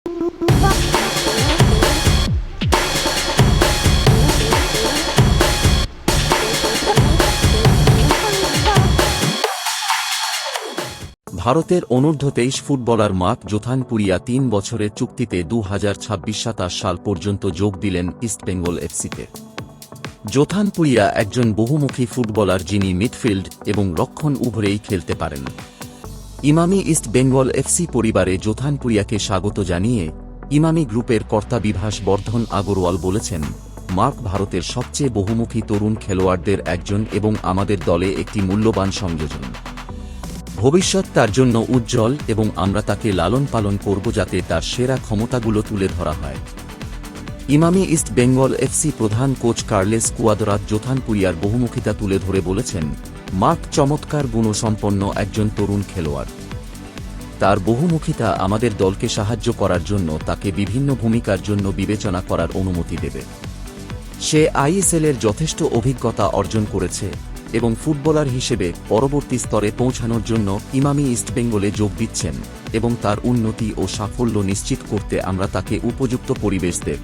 ভারতের অনূর্ধ্ব-23 footballer mark জোথানপুরিয়া ৩ বছরের চুক্তিতে ২০২৬-২৭ সাল পর্যন্ত যোগ দিলেন ইস্টবেঙ্গল এফসিতে। জোথানপুরিয়া একজন বহুমুখী ফুটবলার যিনি মিডফিল্ড এবং রক্ষণ উভয়েই খেলতে পারেন। ইমামি ইস্টবেঙ্গল এফসি পরিবারে জোথানপুরিয়াকে স্বাগত জানিয়ে ইমামি গ্রুপের কর্তা বিভাস বর্ধন আগরওয়াল বলেছেন, মার্ক ভারতের সবচেয়ে বহুমুখী তরুণ খেলোয়াড়দের একজন এবং আমাদের দলে একটি মূল্যবান সংযোজন। ভবিষ্যৎ তার জন্য উজ্জ্বল এবং আমরা তাকে লালন পালন করব যাতে তার সেরা ক্ষমতাগুলো তুলে ধরা হয়। ইমামি ইস্ট বেঙ্গল এফসি প্রধান কোচ কার্লেস কুয়াদরাত জোথানপুরিয়ার বহুমুখিতা তুলে ধরে বলেছেন, মার্ক চমৎকার গুণসম্পন্ন একজন তরুণ খেলোয়াড়। তার বহুমুখিতা আমাদের দলকে সাহায্য করার জন্য তাকে বিভিন্ন ভূমিকার জন্য বিবেচনা করার অনুমতি দেবে। সে আইএসএলের যথেষ্ট অভিজ্ঞতা অর্জন করেছে এবং ফুটবলার হিসেবে পরবর্তী স্তরে পৌঁছানোর জন্য ইমামি ইস্টবেঙ্গলে যোগ দিচ্ছেন এবং তার উন্নতি ও সাফল্য নিশ্চিত করতে আমরা তাকে উপযুক্ত পরিবেশ দেব।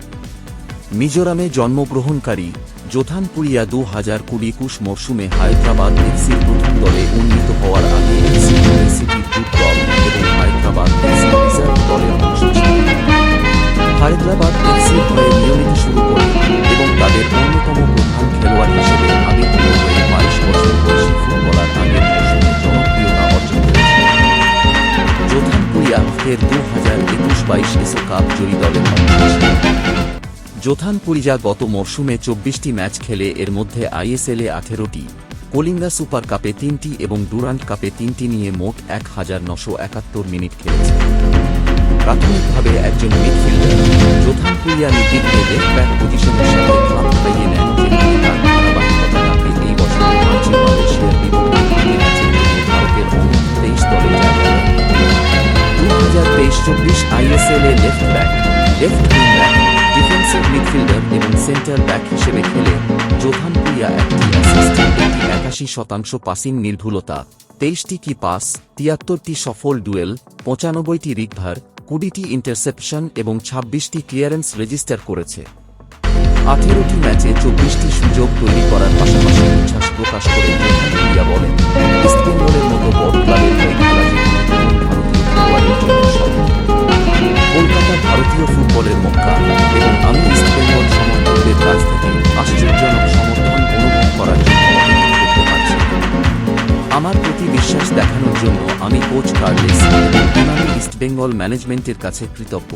মিজোরামে জন্মগ্রহণকারী জোথানপুরিয়া ২০২০-২১ মরশুমে হায়দ্রাবাদ এফসির প্রথম দলে উন্নীত হওয়ার আগে এফসি ইউনিভার্সিটির গ্রুপ দল এবং হায়দ্রাবাদ এফসি রিজার্ভ দলের অংশ ছিলেন। হায়দ্রাবাদ এফসির হয়ে নিয়মিত শুরু করে এবং তাদের অন্যতম প্রধান খেলোয়াড় হিসেবে আবির্ভূত হয়ে ২২ বছর বয়সী ফুটবলার আগের মৌসুমে জনপ্রিয়তা অর্জন করেছেন। জোথানপুরিয়া ফের ২০২১-২২ এসো কাপ জয়ী দলের অংশ ছিলেন। জোথানপুরিয়া গত মরশুমে ২৪টি ম্যাচ খেলে এর মধ্যে আইএসএলে ১৮টি, কলিঙ্গা সুপার কাপে ৩টি এবং ডুরান্ট কাপে ৩টি নিয়ে মোট ১৯৭১ মিনিট খেলেছে। প্রাথমিকভাবে একজন মিডফিল্ডার, জোথানপুরিয়া নির্বিঘ্নে লেফট ব্যাক পজিশনের সাথে খাপ খাইয়ে নেন, যেখানে তার ধারাবাহিকতা তাকে এই বছরের মার্চে মালয়েশিয়ার বিপক্ষে ম্যাচের জন্য ভারতের অনূর্ধ্ব-23 দলে জায়গা দেন। ২০২৩-২৪ আইএসএলে left back, left wing back, defensive midfielder এবং সেন্টার ব্যাক হিসেবে খেলে জোথানপুরিয়া একটি অ্যাসিস্ট, একটি ৮১% পাসিং নির্ভুলতা, ২৩টি কি পাস, ৭৩টি সফল ডুয়েল, ৯৫টি রিকভার, ২০টি ইন্টারসেপশন এবং ২৬টি ক্লিয়ারেন্স রেজিস্টার করেছে। ১৮টি ম্যাচে ২৪টি সুযোগ তৈরি করার পাশাপাশি উচ্ছ্বাস প্রকাশ করে জোথানপুরিয়া বলেন, ইস্টবেঙ্গলের মতো বড় ক্লাবের হয়ে খেলা যেকোনো ভারতীয় খেলোয়াড়ের জন্য স্বপ্ন। কলকাতা ভারতীয় ফুটবলের মক্কা এবং আমি ইস্টবেঙ্গল সমর্থকদের কাছ থেকে আশ্চর্যজনক সমর্থন অনুভব করার জন্য অপেক্ষা করতে পারছি। আমার প্রতি বিশ্বাস দেখানোর জন্য আমি কোচ কার্লেস এবং ইমামি ইস্টবেঙ্গল ম্যানেজমেন্টের কাছে কৃতজ্ঞ।